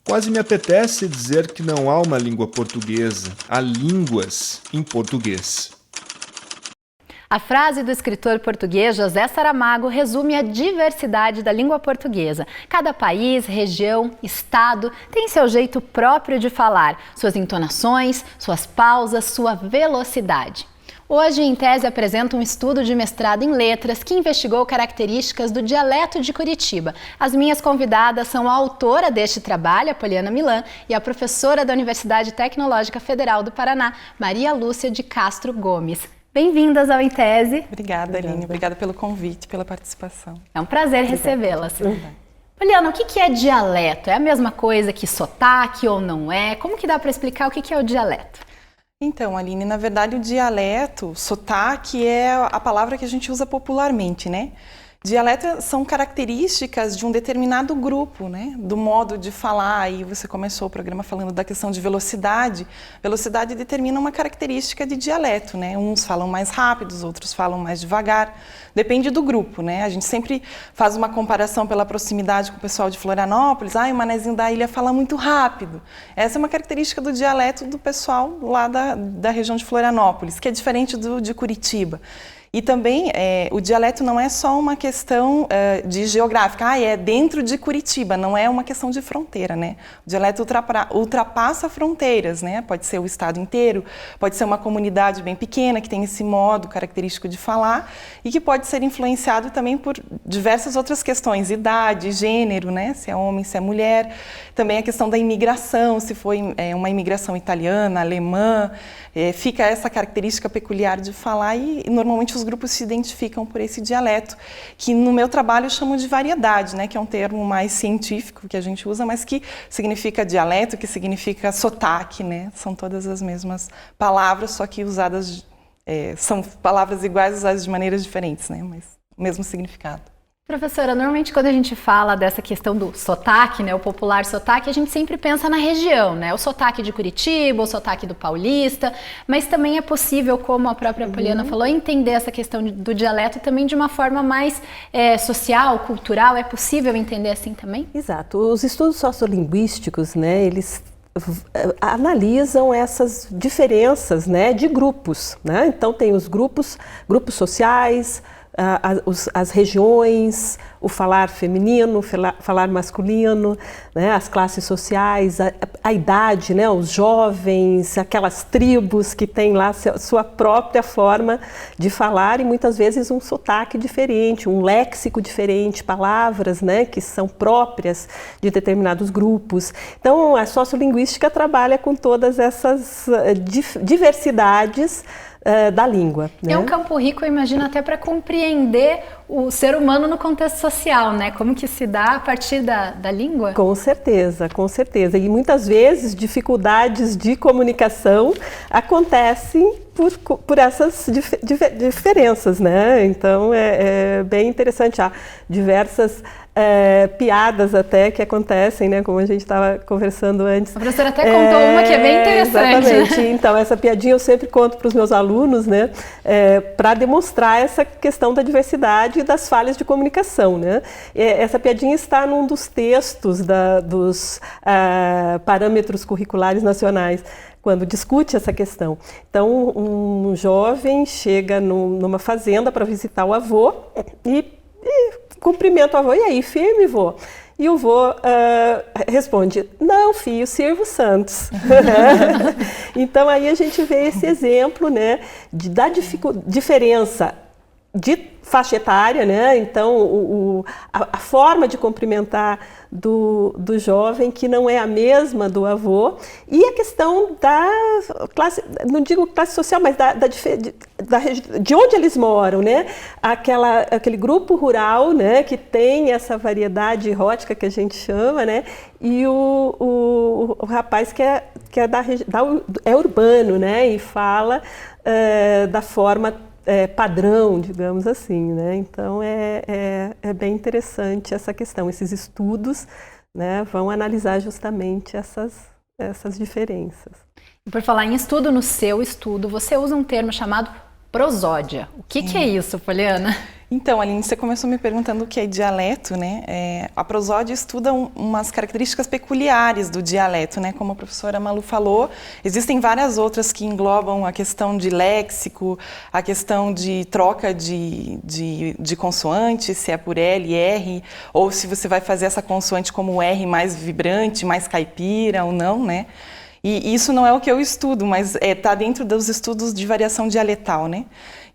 Quase me apetece dizer que não há uma língua portuguesa, há línguas em português. A frase do escritor português José Saramago resume a diversidade da língua portuguesa. Cada país, região, estado tem seu jeito próprio de falar, suas entonações, suas pausas, sua velocidade. Hoje, Em Tese apresenta um estudo de mestrado em letras que investigou características do dialeto de Curitiba. As minhas convidadas são a autora deste trabalho, a Poliana Milan, e a professora da Universidade Tecnológica Federal do Paraná, Maria Lúcia de Castro Gomes. Bem-vindas ao Em Tese. Obrigada, Aline. Obrigada pelo convite, pela participação. É um prazer recebê-las. Poliana, o que é dialeto? É a mesma coisa que sotaque ou não é? Como que dá para explicar o que é o dialeto? Então, Aline, na verdade o dialeto, sotaque é a palavra que a gente usa popularmente, né? Dialeto são características de um determinado grupo, né? Do modo de falar, aí você começou o programa falando da questão de velocidade. Velocidade determina uma característica de dialeto, né? Uns falam mais rápidos, outros falam mais devagar. Depende do grupo, né? A gente sempre faz uma comparação pela proximidade com o pessoal de Florianópolis. O Manezinho da Ilha fala muito rápido. Essa é uma característica do dialeto do pessoal lá da região de Florianópolis, que é diferente do de Curitiba. E também o dialeto não é só uma questão de geográfica, é dentro de Curitiba, não é uma questão de fronteira, né? O dialeto ultrapassa fronteiras, né? Pode ser o estado inteiro, pode ser uma comunidade bem pequena que tem esse modo característico de falar e que pode ser influenciado também por diversas outras questões, idade, gênero, né? Se é homem, se é mulher. Também a questão da imigração, se foi uma imigração italiana, alemã, fica essa característica peculiar de falar e normalmente os grupos se identificam por esse dialeto, que no meu trabalho eu chamo de variedade, né, que é um termo mais científico que a gente usa, mas que significa dialeto, que significa sotaque, né? São todas as mesmas palavras, só que usadas, são palavras iguais usadas de maneiras diferentes, né? Mas o mesmo significado. Professora, normalmente quando a gente fala dessa questão do sotaque, né, o popular sotaque, a gente sempre pensa na região, né, o sotaque de Curitiba, o sotaque do paulista, mas também é possível, como a própria Poliana falou, entender essa questão do dialeto também de uma forma mais social, cultural, é possível entender assim também? Exato, os estudos sociolinguísticos, né, eles analisam essas diferenças, né, de grupos, né, então tem os grupos sociais, as regiões, o falar feminino, falar masculino, né, as classes sociais, a idade, né, os jovens, aquelas tribos que têm lá sua própria forma de falar e muitas vezes um sotaque diferente, um léxico diferente, palavras, né, que são próprias de determinados grupos. Então a sociolinguística trabalha com todas essas diversidades da língua. Né? É um campo rico, eu imagino, até para compreender o ser humano no contexto social, né? Como que se dá a partir da língua? Com certeza, com certeza. E muitas vezes dificuldades de comunicação acontecem por essas diferenças, né? Então é bem interessante. Há diversas piadas até que acontecem, né? Como a gente estava conversando antes. A professora até contou uma que é bem interessante. Exatamente. Então essa piadinha eu sempre conto para os meus alunos, né? Para demonstrar essa questão da diversidade e das falhas de comunicação, né? Essa piadinha está num dos textos dos parâmetros curriculares nacionais, quando discute essa questão. Então, um jovem chega numa fazenda para visitar o avô e cumprimenta o avô. E aí, firme, vô? E o vô responde, não, filho, Silvio Santos. Então, aí a gente vê esse exemplo, né, da diferença de faixa etária, né? Então a forma de cumprimentar do jovem que não é a mesma do avô, e a questão da classe, não digo classe social, mas de onde eles moram, né? Aquele grupo rural, né, que tem essa variedade erótica que a gente chama, né? E o rapaz que é urbano, né? E fala da forma padrão, digamos assim, né? Então é bem interessante essa questão. Esses estudos, né, vão analisar justamente essas diferenças. Por falar em estudo, no seu estudo, você usa um termo chamado prosódia. O que é isso, Poliana? Então, Aline, você começou me perguntando o que é dialeto, né? A prosódia estuda umas características peculiares do dialeto, né? Como a professora Malu falou, existem várias outras que englobam a questão de léxico, a questão de troca de consoantes, se é por L, R, ou se você vai fazer essa consoante como R mais vibrante, mais caipira ou não, né? E isso não é o que eu estudo, mas está dentro dos estudos de variação dialetal, né?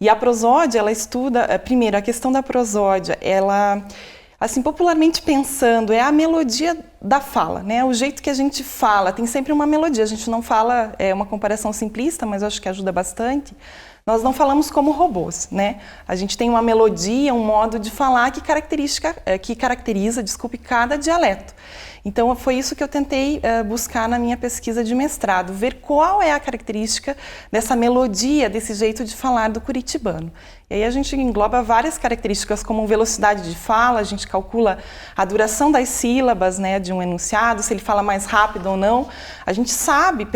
E a prosódia, ela estuda, primeiro, a questão da prosódia, ela, assim, popularmente pensando, é a melodia da fala, né? O jeito que a gente fala, tem sempre uma melodia, a gente não fala, é uma comparação simplista, mas eu acho que ajuda bastante. Nós não falamos como robôs, né? A gente tem uma melodia, um modo de falar que caracteriza, cada dialeto. Então, foi isso que eu tentei buscar na minha pesquisa de mestrado, ver qual é a característica dessa melodia, desse jeito de falar do curitibano. E aí a gente engloba várias características, como velocidade de fala, a gente calcula a duração das sílabas, né, de um enunciado, se ele fala mais rápido ou não. A gente sabe,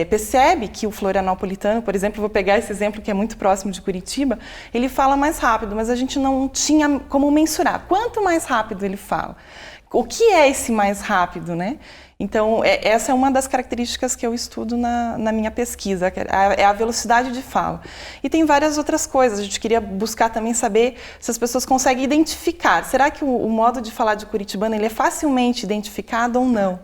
percebe que o florianopolitano, por exemplo, vou pegar esse exemplo que é muito próximo de Curitiba, ele fala mais rápido, mas a gente não tinha como mensurar. Quanto mais rápido ele fala? O que é esse mais rápido, né? Então, essa é uma das características que eu estudo na minha pesquisa, é a velocidade de fala. E tem várias outras coisas, a gente queria buscar também saber se as pessoas conseguem identificar. Será que o modo de falar de curitibano ele é facilmente identificado ou não?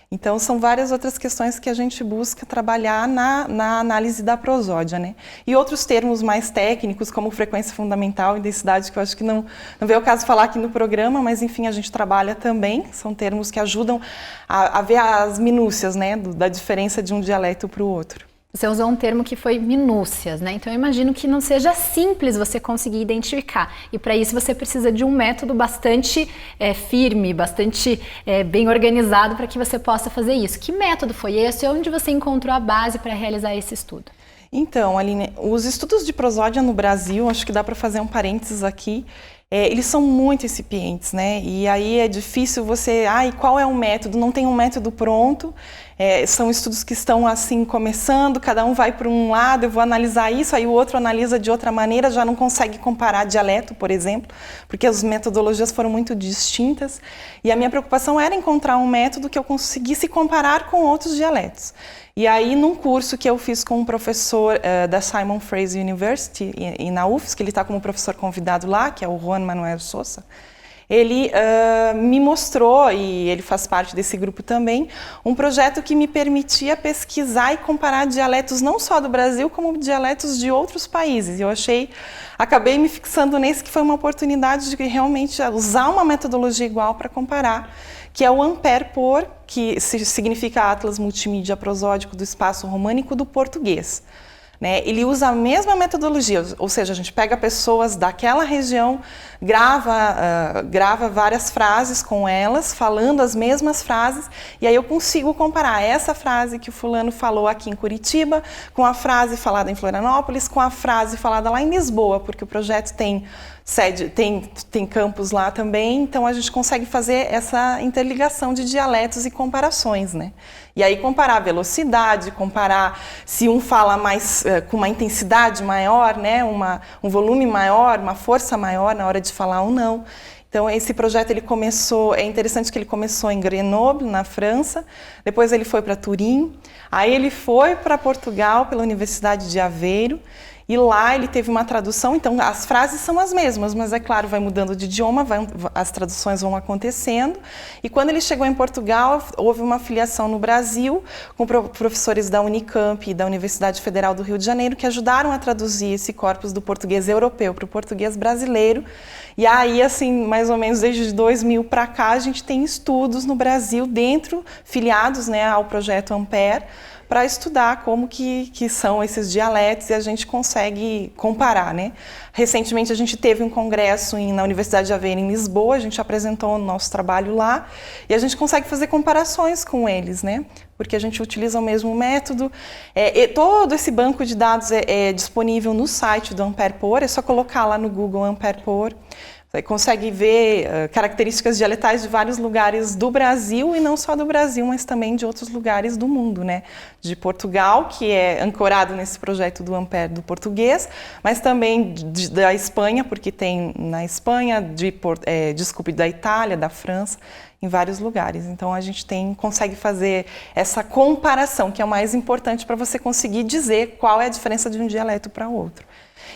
Então, são várias outras questões que a gente busca trabalhar na análise da prosódia, né? E outros termos mais técnicos, como frequência fundamental e densidade, que eu acho que não veio o caso falar aqui no programa, mas, enfim, a gente trabalha também. São termos que ajudam a ver as minúcias, né, da diferença de um dialeto para o outro. Você usou um termo que foi minúcias, né? Então eu imagino que não seja simples você conseguir identificar. E para isso você precisa de um método bastante firme, bastante bem organizado para que você possa fazer isso. Que método foi esse e onde você encontrou a base para realizar esse estudo? Então, Aline, os estudos de prosódia no Brasil, acho que dá para fazer um parênteses aqui, eles são muito incipientes, né? E aí é difícil você... e qual é o método? Não tem um método pronto. São estudos que estão assim começando, cada um vai para um lado, eu vou analisar isso, aí o outro analisa de outra maneira, já não consegue comparar dialeto, por exemplo, porque as metodologias foram muito distintas. E a minha preocupação era encontrar um método que eu conseguisse comparar com outros dialetos. E aí, num curso que eu fiz com um professor da Simon Fraser University, e na UFSC, ele está como professor convidado lá, que é o Juan Manuel Sousa, ele me mostrou, e ele faz parte desse grupo também, um projeto que me permitia pesquisar e comparar dialetos não só do Brasil, como dialetos de outros países. E eu acabei me fixando nesse, que foi uma oportunidade de realmente usar uma metodologia igual para comparar, que é o Ampere-Por, que significa Atlas Multimídia Prosódico do Espaço Românico do Português. Né? Ele usa a mesma metodologia, ou seja, a gente pega pessoas daquela região, grava várias frases com elas, falando as mesmas frases, e aí eu consigo comparar essa frase que o fulano falou aqui em Curitiba com a frase falada em Florianópolis, com a frase falada lá em Lisboa, porque o projeto tem campus lá também, então a gente consegue fazer essa interligação de dialetos e comparações, né? E aí comparar a velocidade, comparar se um fala mais com uma intensidade maior, né? Um volume maior, uma força maior na hora de falar ou não. Então esse projeto ele começou, é interessante que ele começou em Grenoble, na França, depois ele foi para Turim, aí ele foi para Portugal pela Universidade de Aveiro. E lá ele teve uma tradução, então as frases são as mesmas, mas é claro, vai mudando de idioma, as traduções vão acontecendo. E quando ele chegou em Portugal, houve uma filiação no Brasil com professores da Unicamp e da Universidade Federal do Rio de Janeiro que ajudaram a traduzir esse corpus do português europeu para o português brasileiro. E aí, assim, mais ou menos desde 2000 para cá, a gente tem estudos no Brasil filiados, né, ao projeto Ampere, para estudar como que são esses dialetos e a gente consegue comparar, né? Recentemente a gente teve um congresso na Universidade de Aveiro, em Lisboa, a gente apresentou o nosso trabalho lá e a gente consegue fazer comparações com eles, né? Porque a gente utiliza o mesmo método. Todo esse banco de dados é disponível no site do Ampere-Por, é só colocar lá no Google Ampere-Por. Você consegue ver características dialetais de vários lugares do Brasil, e não só do Brasil, mas também de outros lugares do mundo, né? De Portugal, que é ancorado nesse projeto do Ampere do português, mas também da Espanha, porque tem na Espanha, da Itália, da França, em vários lugares. Então a gente consegue fazer essa comparação, que é o mais importante para você conseguir dizer qual é a diferença de um dialeto para outro.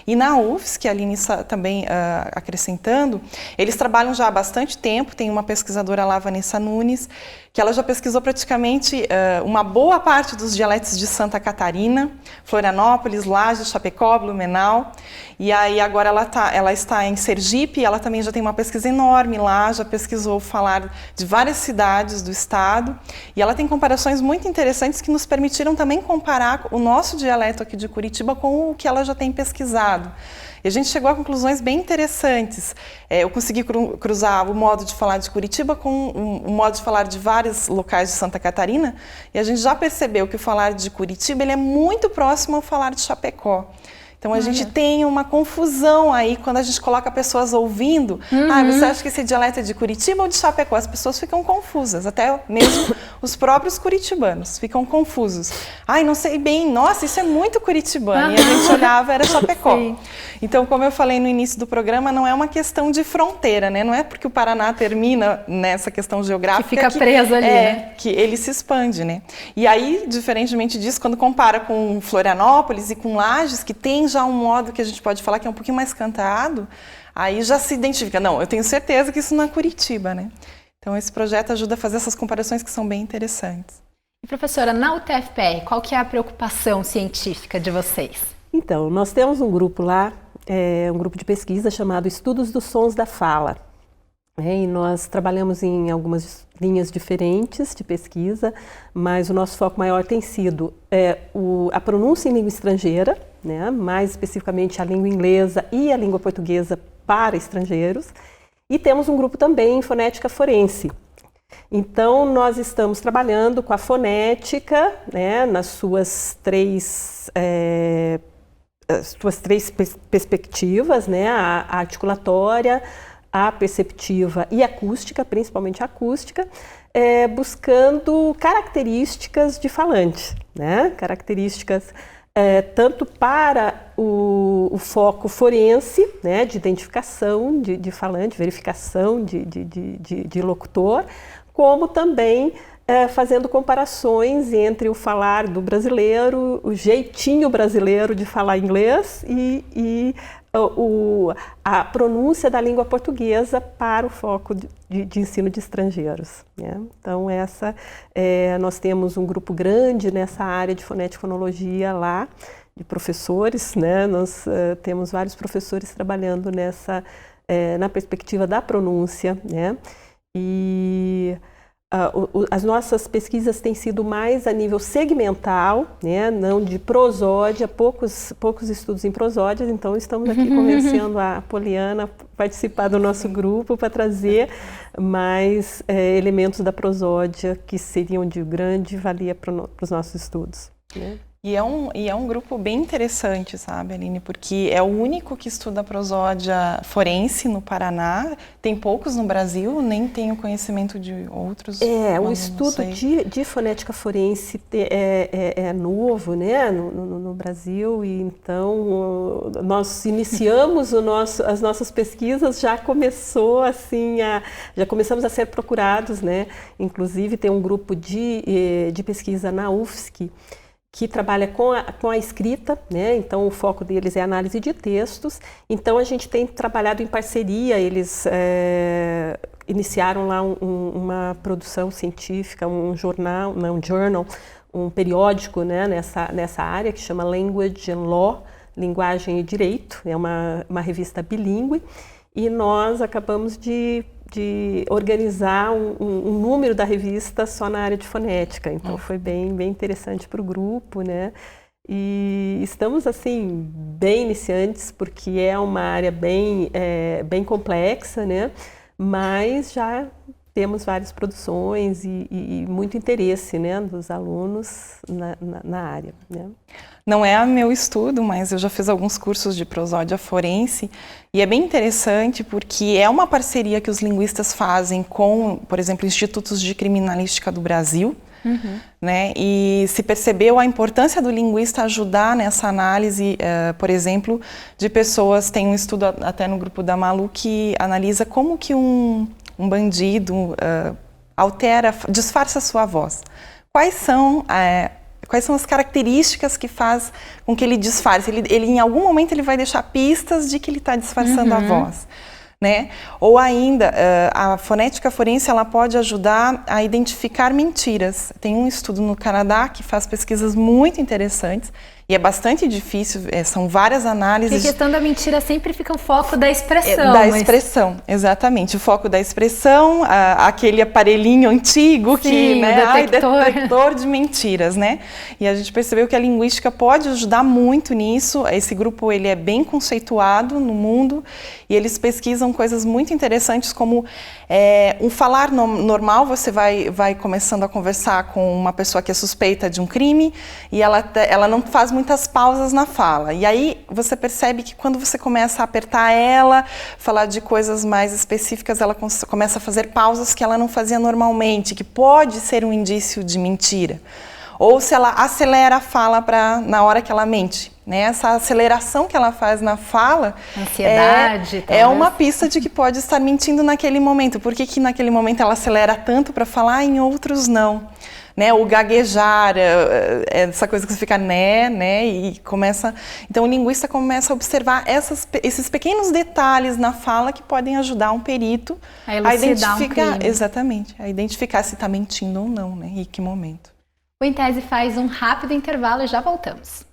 E na UFSC, que a Aline também acrescentando, eles trabalham já há bastante tempo, tem uma pesquisadora lá, Vanessa Nunes, que ela já pesquisou praticamente uma boa parte dos dialetos de Santa Catarina, Florianópolis, Lages, Chapecó, Blumenau, e aí agora ela está em Sergipe, ela também já tem uma pesquisa enorme lá, já pesquisou falar de várias cidades do estado, e ela tem comparações muito interessantes que nos permitiram também comparar o nosso dialeto aqui de Curitiba com o que ela já tem pesquisado. E a gente chegou a conclusões bem interessantes. Eu consegui cruzar o modo de falar de Curitiba com o modo de falar de vários locais de Santa Catarina, e a gente já percebeu que o falar de Curitiba ele é muito próximo ao falar de Chapecó. Então a gente tem uma confusão aí quando a gente coloca pessoas ouvindo. Você acha que esse dialeto é de Curitiba ou de Chapecó? As pessoas ficam confusas, até mesmo os próprios curitibanos ficam confusos. Não sei bem, nossa, isso é muito curitibano. E a gente olhava, era Chapecó. Sim. Então, como eu falei no início do programa, não é uma questão de fronteira, né? Não é porque o Paraná termina nessa questão geográfica que fica preso ali, né? Que ele se expande, né? E aí, diferentemente disso, quando compara com Florianópolis e com Lages, que tem já um modo que a gente pode falar que é um pouquinho mais cantado, aí já se identifica. Não, eu tenho certeza que isso não é Curitiba, né? Então, esse projeto ajuda a fazer essas comparações que são bem interessantes. E, professora, na UTFPR, qual que é a preocupação científica de vocês? Então, nós temos um grupo lá, um grupo de pesquisa chamado Estudos dos Sons da Fala. E nós trabalhamos em algumas linhas diferentes de pesquisa, mas o nosso foco maior tem sido a pronúncia em língua estrangeira, né? Mais especificamente a língua inglesa e a língua portuguesa para estrangeiros. E temos um grupo também em fonética forense. Então, nós estamos trabalhando com a fonética, né, nas suas três perspectivas, né, a articulatória, a perceptiva e a acústica, principalmente a acústica, buscando características de falante, né, características tanto para o foco forense, né, de identificação de falante, verificação de locutor, como também fazendo comparações entre o falar do brasileiro, o jeitinho brasileiro de falar inglês e a pronúncia da língua portuguesa para o foco de ensino de estrangeiros, né? Então, nós temos um grupo grande nessa área de fonética e fonologia lá, de professores, né? Nós temos vários professores trabalhando na perspectiva da pronúncia, né? E as nossas pesquisas têm sido mais a nível segmental, né, não de prosódia, poucos estudos em prosódias, então estamos aqui convencendo a Poliana a participar do nosso grupo para trazer mais elementos da prosódia que seriam de grande valia para os nossos estudos, né? E é um grupo bem interessante, sabe, Aline? Porque é o único que estuda a prosódia forense no Paraná. Tem poucos no Brasil, nem tenho conhecimento de outros. O estudo de fonética forense é novo, né, no Brasil, e então nós iniciamos as nossas pesquisas, já começamos a ser procurados, né? Inclusive tem um grupo de pesquisa na UFSC, que trabalha com a escrita, né? Então o foco deles é análise de textos. Então a gente tem trabalhado em parceria, eles iniciaram lá uma produção científica, um jornal, um periódico, né? nessa área que chama Language and Law, Linguagem e Direito, é uma revista bilíngue, e nós acabamos de organizar um número da revista só na área de fonética, então foi bem interessante para o grupo, né? E estamos assim bem iniciantes, porque é uma área bem complexa, né? Mas já temos várias produções e muito interesse, né, dos alunos na área, né? Não é meu estudo, mas eu já fiz alguns cursos de prosódia forense e é bem interessante porque é uma parceria que os linguistas fazem com, por exemplo, institutos de criminalística do Brasil, né? E se percebeu a importância do linguista ajudar nessa análise, por exemplo, de pessoas. Tem um estudo até no grupo da Malu que analisa como que um bandido disfarça a sua voz. Quais são as características que faz com que ele disfarce? Ele em algum momento ele vai deixar pistas de que ele está disfarçando a voz, né? Ou ainda, a fonética forense ela pode ajudar a identificar mentiras. Tem um estudo no Canadá que faz pesquisas muito interessantes. E é bastante difícil, são várias análises. Porque a questão da mentira sempre fica o foco da expressão. Expressão, exatamente. O foco da expressão, aquele aparelhinho antigo que, né, detector de mentiras, né? E a gente percebeu que a linguística pode ajudar muito nisso. Esse grupo ele é bem conceituado no mundo e eles pesquisam coisas muito interessantes como um falar normal. Você vai começando a conversar com uma pessoa que é suspeita de um crime e ela não faz muitas pausas na fala. E aí você percebe que quando você começa a apertar ela, falar de coisas mais específicas, ela começa a fazer pausas que ela não fazia normalmente, que pode ser um indício de mentira. Ou se ela acelera a fala na hora que ela mente. Né? Essa aceleração que ela faz na fala ansiedade, é uma pista de que pode estar mentindo naquele momento. Por que naquele momento ela acelera tanto para falar e em outros não? Né, o gaguejar, essa coisa que você fica né, e começa... Então o linguista começa a observar esses pequenos detalhes na fala que podem ajudar um perito a identificar, exatamente, a identificar se está mentindo ou não, né, e que momento. O Em Tese faz um rápido intervalo e já voltamos.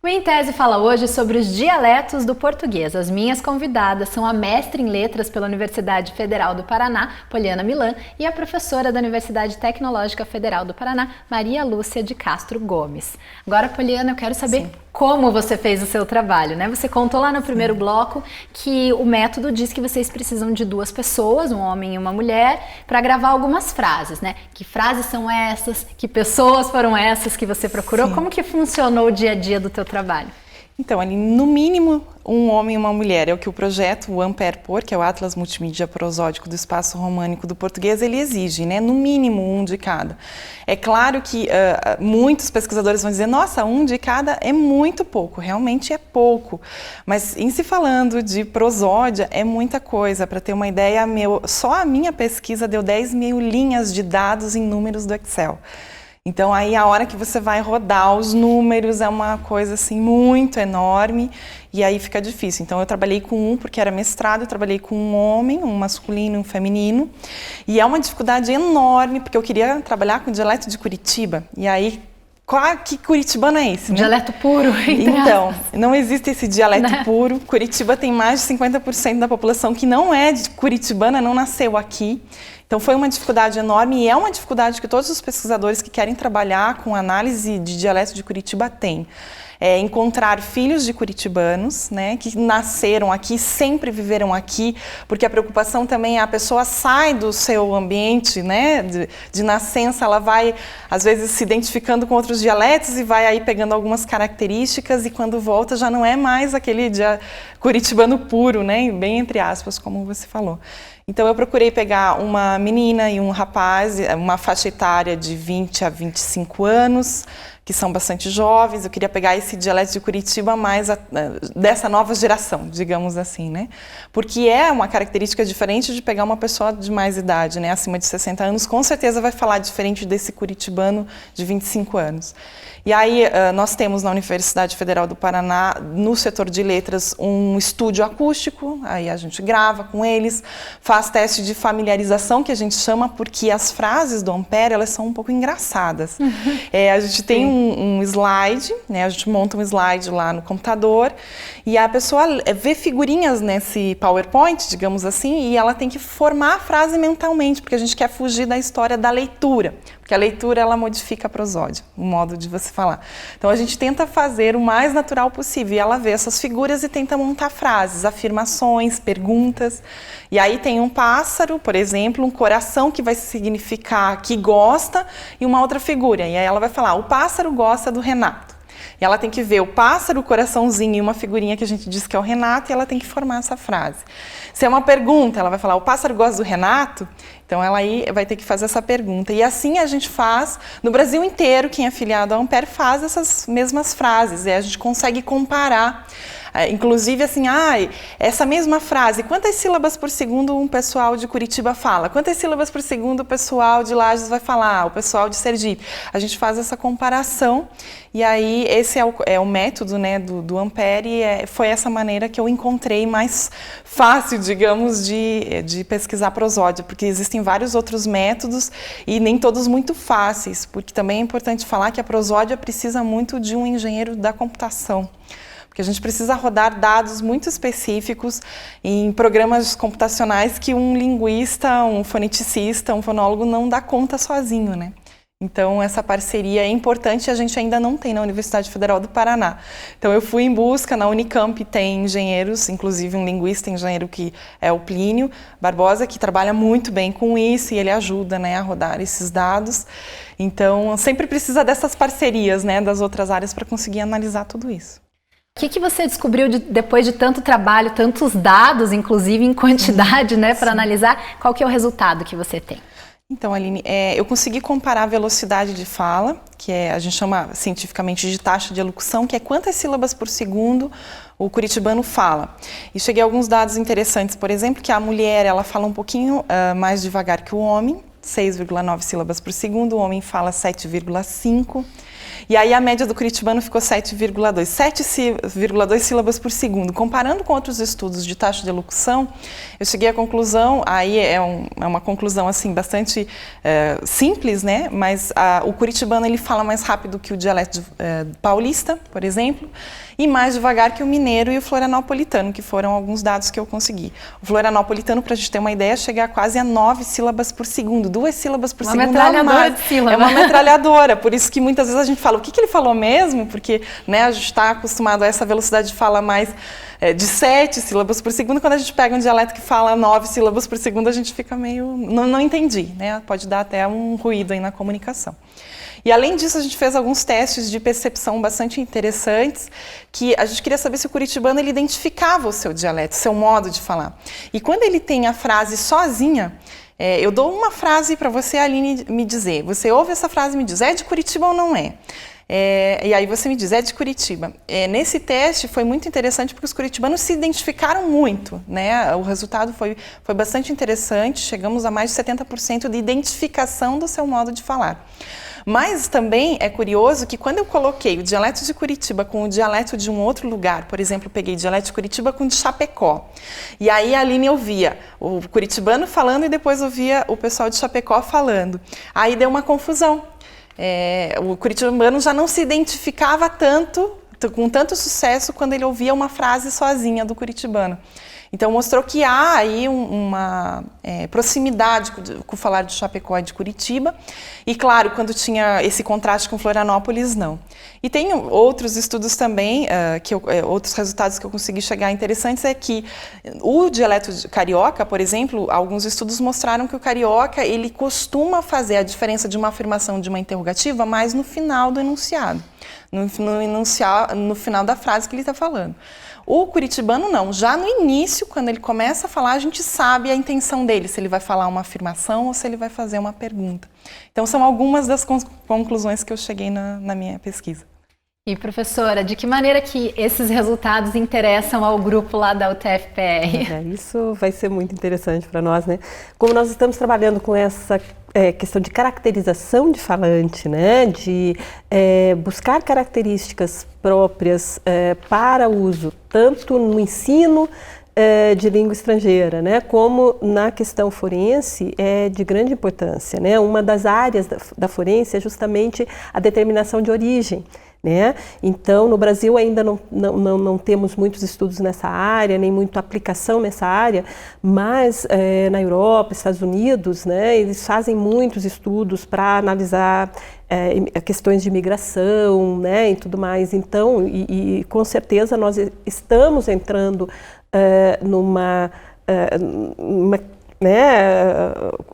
O Em Tese fala hoje sobre os dialetos do português. As minhas convidadas são a mestre em letras pela Universidade Federal do Paraná, Poliana Milan, e a professora da Universidade Tecnológica Federal do Paraná, Maria Lúcia de Castro Gomes. Agora, Poliana, eu quero saber como você fez o seu trabalho, né? Você contou lá no primeiro bloco que o método diz que vocês precisam de 2 pessoas, um homem e uma mulher, para gravar algumas frases, né? Que frases são essas? Que pessoas foram essas que você procurou? Como que funcionou o dia a dia do teu trabalho? Então, ali, no mínimo, um homem e uma mulher. É o que o projeto, o Amperpor, que é o Atlas Multimídia Prosódico do Espaço Românico do Português, ele exige, né? No mínimo, um de cada. É claro que muitos pesquisadores vão dizer, nossa, um de cada é muito pouco, realmente é pouco. Mas, em se falando de prosódia, é muita coisa. Para ter uma ideia, só a minha pesquisa deu 10.000 linhas de dados em números do Excel. Então, aí a hora que você vai rodar os números é uma coisa assim muito enorme e aí fica difícil. Então, eu trabalhei com um, porque era mestrado, eu trabalhei com um homem, um masculino e um feminino. E é uma dificuldade enorme, porque eu queria trabalhar com o dialeto de Curitiba. E aí, Que curitibano é esse? Um dialeto puro, então, não existe esse dialeto puro. Curitiba tem mais de 50% da população que não é curitibana, não nasceu aqui. Então foi uma dificuldade enorme e é uma dificuldade que todos os pesquisadores que querem trabalhar com análise de dialeto de Curitiba têm. Encontrar filhos de curitibanos, né, que nasceram aqui, sempre viveram aqui, porque a preocupação também é a pessoa sai do seu ambiente, né, de nascença, ela vai às vezes se identificando com outros dialetos e vai aí pegando algumas características e quando volta já não é mais aquele curitibano puro, né, bem entre aspas, como você falou. Então eu procurei pegar uma menina e um rapaz, uma faixa etária de 20 a 25 anos, que são bastante jovens. Eu queria pegar esse dialeto de Curitiba mais dessa nova geração, digamos assim, né? Porque é uma característica diferente de pegar uma pessoa de mais idade, né? Acima de 60 anos, com certeza vai falar diferente desse curitibano de 25 anos. E aí nós temos na Universidade Federal do Paraná, no setor de letras, um estúdio acústico, aí a gente grava com eles, faz teste de familiarização, que a gente chama, porque as frases do Ampere, elas são um pouco engraçadas. A gente tem um slide, né, a gente monta um slide lá no computador, e a pessoa vê figurinhas nesse PowerPoint, digamos assim, e ela tem que formar a frase mentalmente, porque a gente quer fugir da história da leitura. Porque a leitura, ela modifica a prosódia, o modo de você falar. Então, a gente tenta fazer o mais natural possível. E ela vê essas figuras e tenta montar frases, afirmações, perguntas. E aí tem um pássaro, por exemplo, um coração que vai significar que gosta, e uma outra figura. E aí ela vai falar, o pássaro gosta do Renato. E ela tem que ver o pássaro, o coraçãozinho e uma figurinha que a gente diz que é o Renato, e ela tem que formar essa frase. Se é uma pergunta, ela vai falar, o pássaro gosta do Renato? Então ela aí vai ter que fazer essa pergunta. E assim a gente faz, no Brasil inteiro, quem é afiliado ao Ampere faz essas mesmas frases, e a gente consegue comparar. Inclusive, assim, essa mesma frase, quantas sílabas por segundo um pessoal de Curitiba fala? Quantas sílabas por segundo o pessoal de Lages vai falar? O pessoal de Sergipe? A gente faz essa comparação e aí esse é o método, né, do Ampere, e foi essa maneira que eu encontrei mais fácil, digamos, de pesquisar prosódia, porque existem vários outros métodos e nem todos muito fáceis, porque também é importante falar que a prosódia precisa muito de um engenheiro da computação. Porque a gente precisa rodar dados muito específicos em programas computacionais que um linguista, um foneticista, um fonólogo não dá conta sozinho, né? Então, essa parceria é importante e a gente ainda não tem na Universidade Federal do Paraná. Então, eu fui em busca, na Unicamp tem engenheiros, inclusive um linguista, engenheiro que é o Plínio Barbosa, que trabalha muito bem com isso e ele ajuda, né, a rodar esses dados. Então, sempre precisa dessas parcerias, né, das outras áreas para conseguir analisar tudo isso. O que você descobriu depois de tanto trabalho, tantos dados, inclusive em quantidade, né, para analisar? Qual que é o resultado que você tem? Então, Aline, eu consegui comparar a velocidade de fala, que a gente chama cientificamente de taxa de elocução, que é quantas sílabas por segundo o curitibano fala. E cheguei a alguns dados interessantes, por exemplo, que a mulher ela fala um pouquinho mais devagar que o homem, 6,9 sílabas por segundo, o homem fala 7,5. E aí a média do curitibano ficou 7,2 sílabas por segundo. Comparando com outros estudos de taxa de elocução, eu cheguei à conclusão, aí é uma conclusão assim bastante simples, né? Mas o curitibano ele fala mais rápido que o dialeto paulista, por exemplo, e mais devagar que o mineiro e o florianopolitano, que foram alguns dados que eu consegui. O florianopolitano, para a gente ter uma ideia, chega a quase a 9 sílabas por segundo, 2 sílabas por segundo. Uma metralhadora de sílabas. É uma metralhadora, por isso que muitas vezes a gente fala, o que ele falou mesmo? Porque, né, a gente está acostumado a essa velocidade de fala mais de 7 sílabas por segundo, quando a gente pega um dialeto que fala 9 sílabas por segundo, a gente fica meio... Não entendi, né? Pode dar até um ruído aí na comunicação. E além disso, a gente fez alguns testes de percepção bastante interessantes, que a gente queria saber se o curitibano ele identificava o seu dialeto, o seu modo de falar. E quando ele tem a frase sozinha, eu dou uma frase para você, Aline, me dizer. Você ouve essa frase e me diz, é de Curitiba ou não é? E aí você me diz, é de Curitiba. Nesse teste foi muito interessante porque os curitibanos se identificaram muito, né? O resultado foi bastante interessante, chegamos a mais de 70% de identificação do seu modo de falar. Mas também é curioso que quando eu coloquei o dialeto de Curitiba com o dialeto de um outro lugar, por exemplo, eu peguei o dialeto de Curitiba com o de Chapecó, e aí a Aline ouvia o curitibano falando e depois ouvia o pessoal de Chapecó falando. Aí deu uma confusão. O curitibano já não se identificava com tanto sucesso quando ele ouvia uma frase sozinha do curitibano. Então mostrou que há aí uma proximidade com o falar de Chapecó e de Curitiba. E claro, quando tinha esse contraste com Florianópolis, não. E tem outros estudos também, outros resultados que eu consegui chegar interessantes, é que o dialeto carioca, por exemplo, alguns estudos mostraram que o carioca, ele costuma fazer a diferença de uma afirmação de uma interrogativa mais no final do enunciado, no final da frase que ele está falando. O curitibano não, já no início, quando ele começa a falar, a gente sabe a intenção dele, se ele vai falar uma afirmação ou se ele vai fazer uma pergunta. Então são algumas das conclusões que eu cheguei na minha pesquisa. E professora, de que maneira que esses resultados interessam ao grupo lá da UTF-PR? Isso vai ser muito interessante para nós, né? Como nós estamos trabalhando com essa questão de caracterização de falante, né? De buscar características próprias para uso, tanto no ensino de língua estrangeira, né? Como na questão forense é de grande importância, né? Uma das áreas da forense é justamente a determinação de origem. Né? Então, no Brasil ainda não temos muitos estudos nessa área, nem muita aplicação nessa área, mas na Europa, Estados Unidos, né, eles fazem muitos estudos para analisar questões de imigração, né, e tudo mais. Então, com certeza nós estamos entrando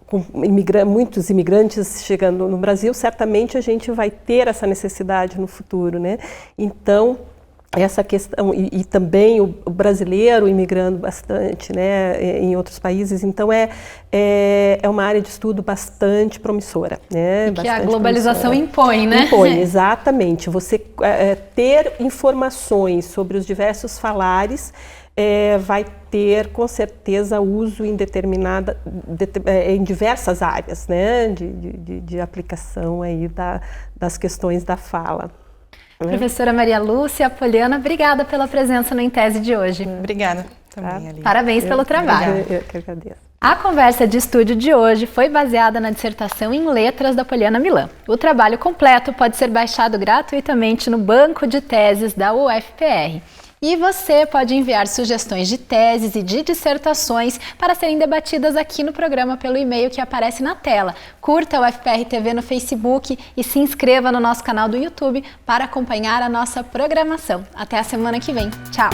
com muitos imigrantes chegando no Brasil, certamente a gente vai ter essa necessidade no futuro, né? Então, essa questão, e também o brasileiro imigrando bastante, né, em outros países, então é uma área de estudo bastante promissora, né? E que a globalização impõe, né? Impõe, exatamente. Você ter informações sobre os diversos falares vai ter, com certeza, uso em em diversas áreas, né, de aplicação aí das questões da fala. Professora Maria Lúcia Poliana, obrigada pela presença no Em Tese de hoje. Obrigada também, Aline. Parabéns pelo trabalho. Eu que agradeço. A conversa de estúdio de hoje foi baseada na dissertação em letras da Poliana Milan. O trabalho completo pode ser baixado gratuitamente no banco de teses da UFPR. E você pode enviar sugestões de teses e de dissertações para serem debatidas aqui no programa pelo e-mail que aparece na tela. Curta o UFPR TV no Facebook e se inscreva no nosso canal do YouTube para acompanhar a nossa programação. Até a semana que vem. Tchau!